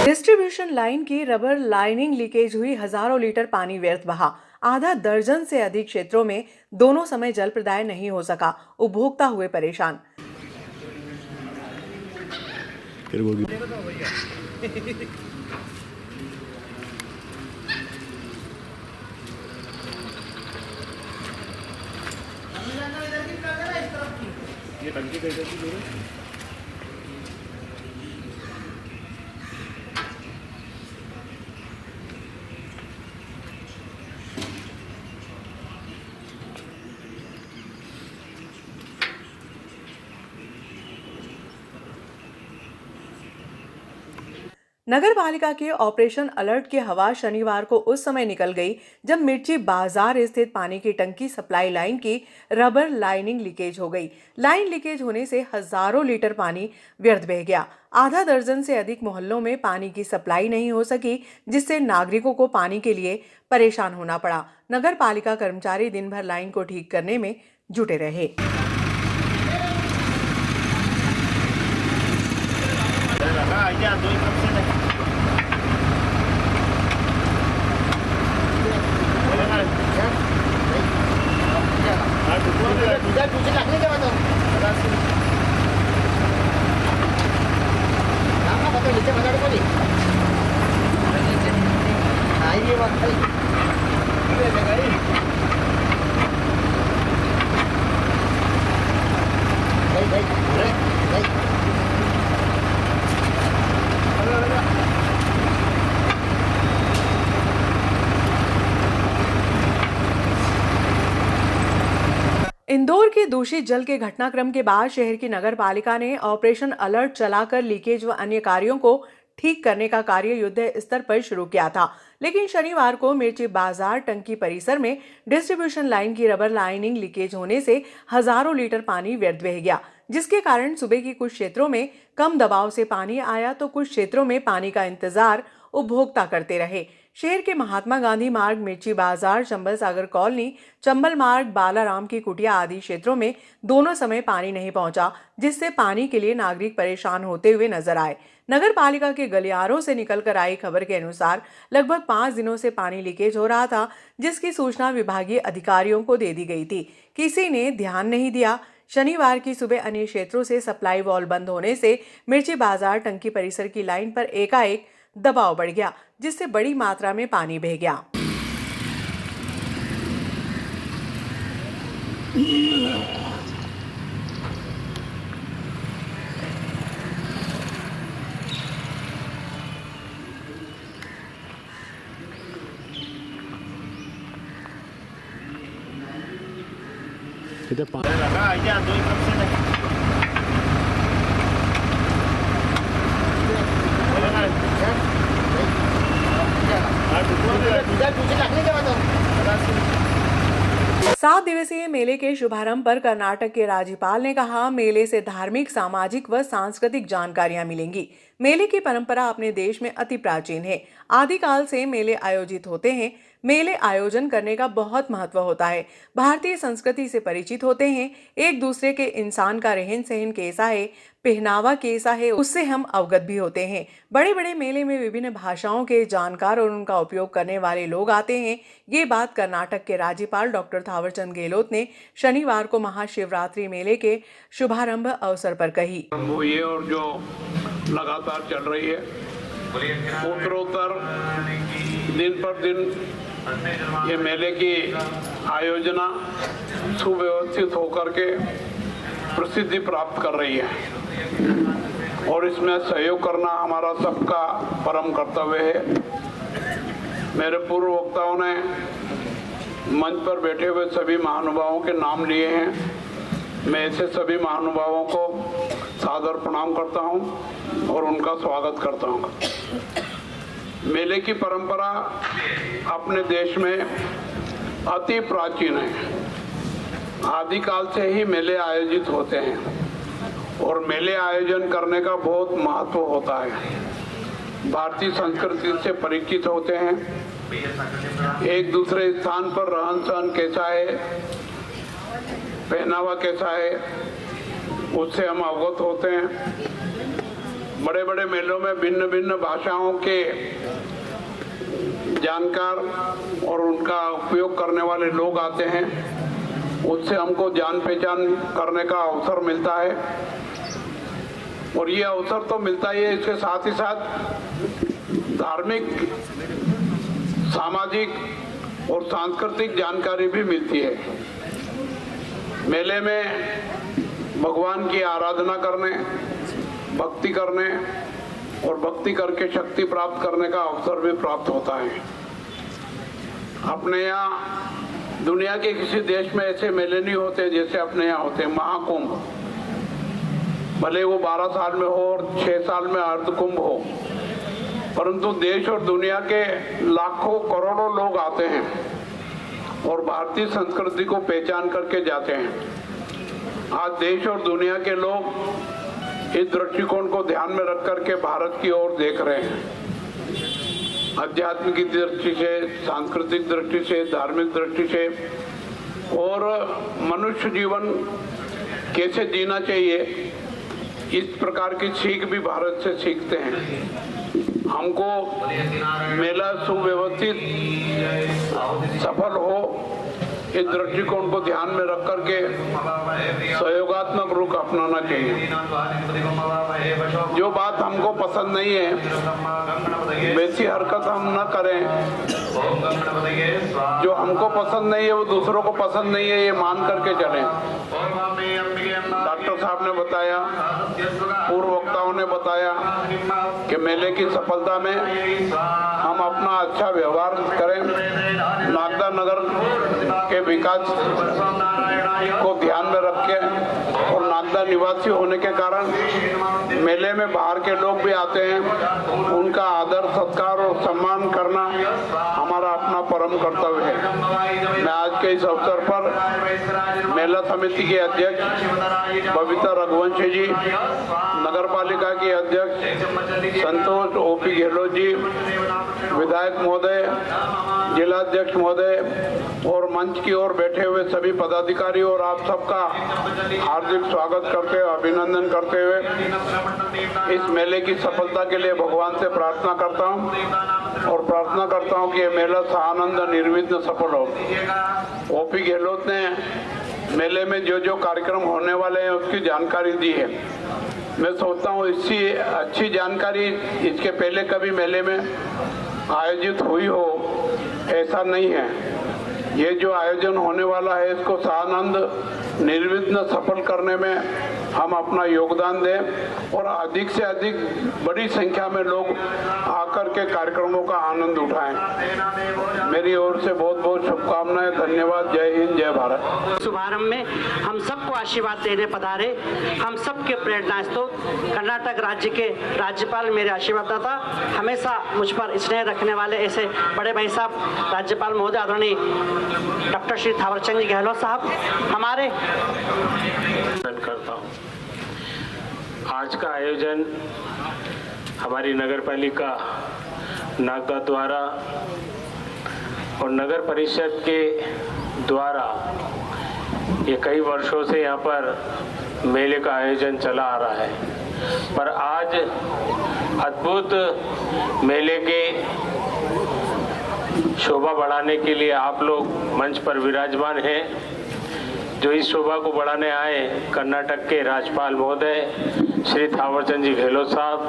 Distribution line की rubber lining leakage हुई, हजारों लीटर पानी व्यर्थ बहा। आधा दर्जन से अधिक क्षेत्रों में दोनों समय जल प्रदाय नहीं हो सका, उपभोक्ता हुए परेशान। ये टंकी कैसे थी? नगर पालिका के ऑपरेशन अलर्ट की हवा शनिवार को उस समय निकल गई जब मिर्ची बाजार स्थित पानी की टंकी सप्लाई लाइन की रबर लाइनिंग लीकेज हो गई। लाइन लीकेज होने से हजारों लीटर पानी व्यर्थ बह गया। आधा दर्जन से अधिक मोहल्लों में पानी की सप्लाई नहीं हो सकी, जिससे नागरिकों को पानी के लिए परेशान होना पड़ा। नगर पालिका कर्मचारी दिन भर लाइन को ठीक करने में जुटे रहे। इंदौर के दूषित जल के घटनाक्रम के बाद शहर की नगर पालिका ने ऑपरेशन अलर्ट चलाकर लीकेज व अन्य कार्यों को ठीक करने का कार्य युद्ध स्तर पर शुरू किया था। लेकिन शनिवार को मिर्ची बाजार टंकी परिसर में डिस्ट्रीब्यूशन लाइन की रबर लाइनिंग लीकेज होने से हजारों लीटर पानी व्यर्थ बह गया, जिसके कारण सुबह की कुछ क्षेत्रों में कम दबाव से पानी आया तो कुछ क्षेत्रों में पानी का इंतजार उपभोक्ता करते रहे। शहर के महात्मा गांधी मार्ग, मिर्ची बाजार, चंबल सागर कॉलोनी, चंबल मार्ग, बालाराम की कुटिया आदि क्षेत्रों में दोनों समय पानी नहीं पहुंचा, जिससे पानी के लिए नागरिक परेशान होते हुए नजर आए। नगर पालिका के गलियारों से निकलकर आई खबर के अनुसार लगभग 5 दिनों से पानी लीकेज हो रहा था, जिसकी सूचना विभागीय अधिकारियों को दे दी गई थी। किसी ने ध्यान नहीं दिया। शनिवार की सुबह अन्य क्षेत्रों से सप्लाई वॉल बंद होने से मिर्ची बाजार टंकी परिसर की लाइन पर एकाएक दबाव बढ़ गया, जिससे बड़ी मात्रा में पानी बह गया। सात दिवसीय मेले के शुभारंभ पर कर्नाटक के राज्यपाल ने कहा, मेले से धार्मिक, सामाजिक व सांस्कृतिक जानकारियां मिलेंगी। मेले की परंपरा अपने देश में अति प्राचीन है। आदिकाल से मेले आयोजित होते हैं। मेले आयोजन करने का बहुत महत्व होता है। भारतीय संस्कृति से परिचित होते हैं। एक दूसरे के इंसान का रहन सहन कैसा है, पहनावा कैसा है, उससे हम अवगत भी होते हैं। बड़े बड़े मेले में विभिन्न भाषाओं के जानकार और उनका उपयोग करने वाले लोग आते हैं। ये बात कर्नाटक के राज्यपाल डॉक्टर थावरचंद गहलोत ने शनिवार को महाशिवरात्रि मेले के शुभारंभ अवसर पर कही। ये और जो लगातार चल रही है, उत्तरोत्तर दिन पर दिन ये मेले की आयोजना सुव्यवस्थित होकर के प्रसिद्धि प्राप्त कर रही है और इसमें सहयोग करना हमारा सबका परम कर्तव्य है। मेरे पूर्व वक्ताओं ने मंच पर बैठे हुए सभी महानुभावों के नाम लिए हैं। मैं ऐसे सभी महानुभावों को सादर प्रणाम करता हूं और उनका स्वागत करता हूं। मेले की परंपरा अपने देश में अति प्राचीन है। आदिकाल से ही मेले आयोजित होते हैं और मेले आयोजन करने का बहुत महत्व होता है। भारतीय संस्कृति से परिचित होते हैं एक दूसरे स्थान पर रहन सहन कैसा है, पहनावा कैसा है, उससे हम अवगत होते हैं। बड़े बड़े मेलों में भिन्न भिन्न भाषाओं के जानकार और उनका उपयोग करने वाले लोग आते हैं, उससे हमको जान पहचान करने का अवसर मिलता है। और ये अवसर तो मिलता ही है, इसके साथ ही साथ धार्मिक, सामाजिक और सांस्कृतिक जानकारी भी मिलती है। मेले में भगवान की आराधना करने, भक्ति करने और भक्ति करके शक्ति प्राप्त करने का अवसर भी प्राप्त होता है। अपने यहाँ दुनिया के किसी देश में ऐसे मेले नहीं होते जैसे अपने यहाँ होते हैं। महाकुंभ, भले वो 12 साल में हो और 6 साल में अर्धकुंभ हो, परंतु देश और दुनिया के लाखों करोड़ों लोग आते हैं और भारतीय संस्कृति को पहचान करके जाते हैं। आज देश और दुनिया के लोग इस दृष्टिकोण को ध्यान में रख करके भारत की ओर देख रहे हैं। आध्यात्मिक दृष्टि से, सांस्कृतिक दृष्टि से, धार्मिक दृष्टि से और मनुष्य जीवन कैसे जीना चाहिए, इस प्रकार की सीख भी भारत से सीखते हैं। हमको मेला सुव्यवस्थित सफल हो, इस दृष्टिकोण को ध्यान में रख करके सहयोगात्मक रुख अपनाना चाहिए। जो बात हमको पसंद नहीं है वैसी हरकत हम न करें। जो हमको पसंद नहीं है वो दूसरों को पसंद नहीं है, ये मान करके चलें। डॉक्टर साहब ने बताया, पूर्व वक्ताओं ने बताया कि मेले की सफलता में हम अपना अच्छा व्यवहार करें, नागदा नगर के विकास को ध्यान में रखें और नागदा निवासी होने के कारण मेले में बाहर के लोग भी आते हैं, उनका आदर सत्कार और सम्मान करना हमारा अपना परम कर्तव्य है। मैं आज के इस अवसर पर मेला समिति के अध्यक्ष बबीता रघुवंशी जी, नगर पालिका के अध्यक्ष संतोष ओपी गहलोत जी, विधायक महोदय, जिलाध्यक्ष महोदय और मंच की ओर बैठे हुए सभी पदाधिकारी और आप सबका हार्दिक स्वागत करते हुए, अभिनंदन करते हुए इस मेले की सफलता के लिए भगवान से प्रार्थना करता हूं और प्रार्थना करता हूं कि ये मेला सानंद निर्विघ्न सफल हो। ओपी गहलोत ने मेले में जो जो कार्यक्रम होने वाले हैं उसकी जानकारी दी है। मैं सोचता हूँ इससे अच्छी जानकारी इसके पहले कभी मेले में आयोजित हुई हो ऐसा नहीं है। ये जो आयोजन होने वाला है इसको सानंद निर्विघ्न सफल करने में हम अपना योगदान दें और अधिक से अधिक बड़ी संख्या में लोग आकर के कार्यक्रमों का आनंद उठाएं। मेरी ओर से बहुत बहुत शुभकामनाएं। धन्यवाद। जय हिंद, जय भारत। शुभारंभ में हम सबको आशीर्वाद देने पधारे हम सबके प्रेरणा स्रोत कर्नाटक राज्य के राज्यपाल, मेरे आशीर्वाददाता, हमेशा मुझ पर स्नेह रखने वाले ऐसे बड़े भाई साहब राज्यपाल महोदय आदरणीय डॉक्टर श्री थावरचंद गहलोत साहब हमारे करता हूँ। आज का आयोजन हमारी नगर पालिका नागदा द्वारा और नगर परिषद के द्वारा ये कई वर्षों से यहाँ पर मेले का आयोजन चला आ रहा है, पर आज अद्भुत मेले के शोभा बढ़ाने के लिए आप लोग मंच पर विराजमान हैं। जो इस शोभा को बढ़ाने आए कर्नाटक के राज्यपाल महोदय श्री थावरचंद जी गहलोत साहब,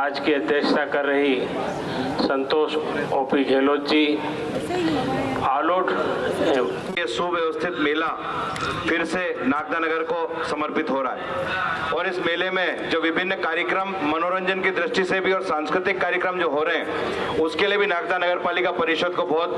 आज की अध्यक्षता कर रही संतोष ओपी गहलोत जी, आलोट ये सुव्यवस्थित मेला फिर से नागदा नगर को समर्पित हो रहा है और इस मेले में जो विभिन्न कार्यक्रम मनोरंजन की दृष्टि से भी और सांस्कृतिक कार्यक्रम जो हो रहे हैं उसके लिए भी नागदा नगर पालिका परिषद को बहुत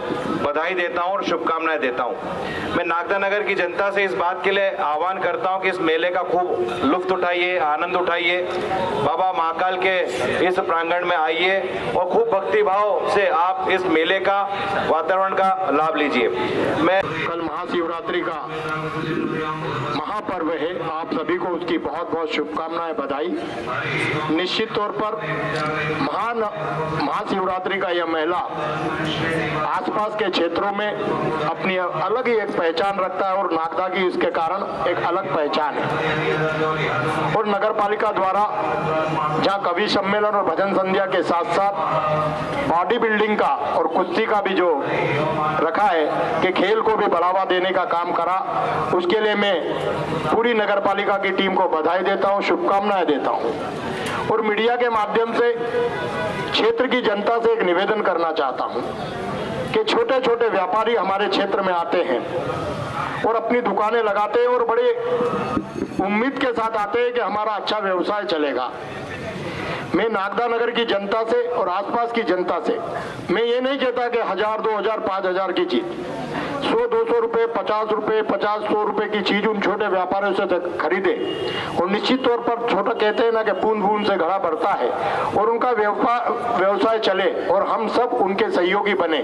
बधाई देता हूं और शुभकामनाएं देता हूं। मैं नागदा नगर की जनता से इस बात के लिए आह्वान करता हूं कि इस मेले का खूब लुत्फ उठाइए, आनंद उठाइए, बाबा महाकाल के इस प्रांगण में आइए और खूब भक्ति भक्तिभाव से आप इस मेले का वातावरण का लाभ लीजिए। मैं कल महाशिवरात्रि का महापर्व है, आप सभी को उसकी बहुत बहुत शुभकामनाएं, बधाई। निश्चित तौर पर महाशिवरात्रि का यह मेला आसपास के क्षेत्रों में अपनी अलग ही एक पहचान रखता है और नागदा की इसके कारण एक अलग पहचान है। और नगर पालिका द्वारा जहां कवि सम्मेलन और भजन संध्या के साथ साथ बॉडी बिल्डिंग का और कुश्ती का भी जो रखा है कि खेल को भी बढ़ावा देने का काम करा, उसके लिए मैं पूरी नगर पालिका की टीम को बधाई देता हूं, शुभकामनाएं देता हूं। और मीडिया के माध्यम से क्षेत्र की जनता से एक निवेदन करना चाहता हूं कि छोटे छोटे व्यापारी हमारे क्षेत्र में आते हैं और अपनी दुकानें लगाते हैं और बड़े उम्मीद के साथ आते हैं कि हमारा अच्छा व्यवसाय चलेगा। मैं नागदा नगर की जनता से और आसपास की जनता से मैं ये नहीं कहता कि 1000, 2000, 5000 की चीज, 100-200 रुपए, 50 रुपए, 50-100 रुपए की चीज उन छोटे व्यापारियों से खरीदे। और निश्चित तौर पर छोटा कहते हैं ना कि बूंद बूंद से घड़ा बढ़ता है, और उनका व्यवसाय चले और हम सब उनके सहयोगी बने।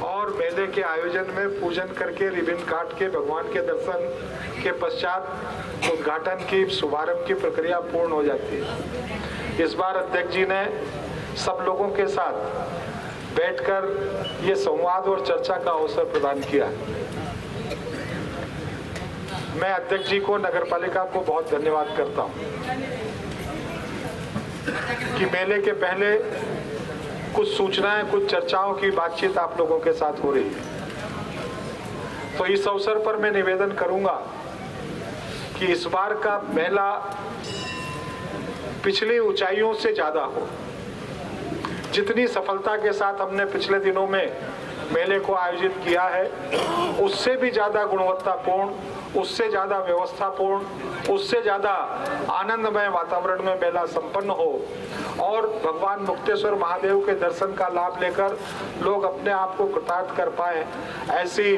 और मेले के आयोजन में पूजन करके रिबन काट के भगवान के दर्शन के पश्चात उद्घाटन की शुभारंभ की प्रक्रिया पूर्ण हो जाती है। इस बार अध्यक्ष जी ने सब लोगों के साथ बैठकर ये संवाद और चर्चा का अवसर प्रदान किया। मैं अध्यक्ष जी को, नगर पालिका को बहुत धन्यवाद करता हूं कि मेले के पहले कुछ सूचनाएं, कुछ चर्चाओं की बातचीत आप लोगों के साथ हो रही है। तो इस अवसर पर मैं निवेदन करूंगा कि इस बार का मेला पिछली ऊंचाइयों से ज्यादा हो। जितनी सफलता के साथ हमने पिछले दिनों में मेले को आयोजित किया है, उससे भी ज्यादा गुणवत्तापूर्ण, उससे ज्यादा व्यवस्थापूर्ण, उससे ज्यादा आनंदमय वातावरण में मेला संपन्न हो और भगवान मुक्तेश्वर महादेव के दर्शन का लाभ लेकर लोग अपने आप को कृतार्थ कर पाए, ऐसी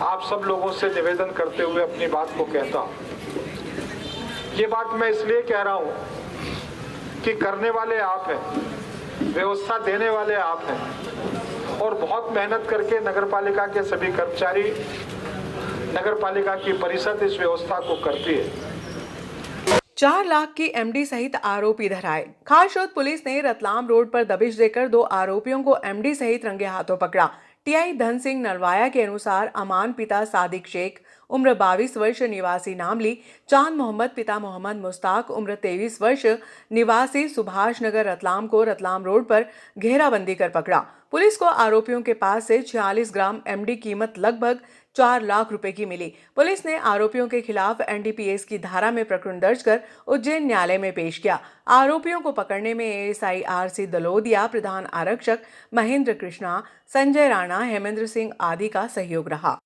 आप सब लोगों से निवेदन करते हुए अपनी बात को कहता हूं। ये बात मैं इसलिए कह रहा हूं कि करने वाले आप हैं, व्यवस्था देने वाले आप हैं, और बहुत मेहनत करके नगर पालिका के सभी कर्मचारी, नगर पालिका की परिषद इस व्यवस्था को करती है। 4 लाख की एमडी सहित आरोपी धराए। खारशोद पुलिस ने रतलाम रोड पर दबिश देकर 2 आरोपियों को एमडी सहित रंगे हाथों पकड़ा। टीआई धन सिंह नरवाया के अनुसार अमान पिता सादिक शेख उम्र 22 वर्ष निवासी नामली, चांद मोहम्मद पिता मोहम्मद मुस्ताक उम्र 23 वर्ष निवासी सुभाष नगर रतलाम को रतलाम रोड पर घेराबंदी कर पकड़ा। पुलिस को आरोपियों के पास से 46 ग्राम एमडी कीमत लगभग 4 लाख रुपए की मिली। पुलिस ने आरोपियों के खिलाफ एनडीपीएस की धारा में प्रकरण दर्ज कर उज्जैन न्यायालय में पेश किया। आरोपियों को पकड़ने में एएसआई आरसी दलोदिया, प्रधान आरक्षक महेंद्र कृष्णा, संजय राणा, हेमेंद्र सिंह आदि का सहयोग रहा।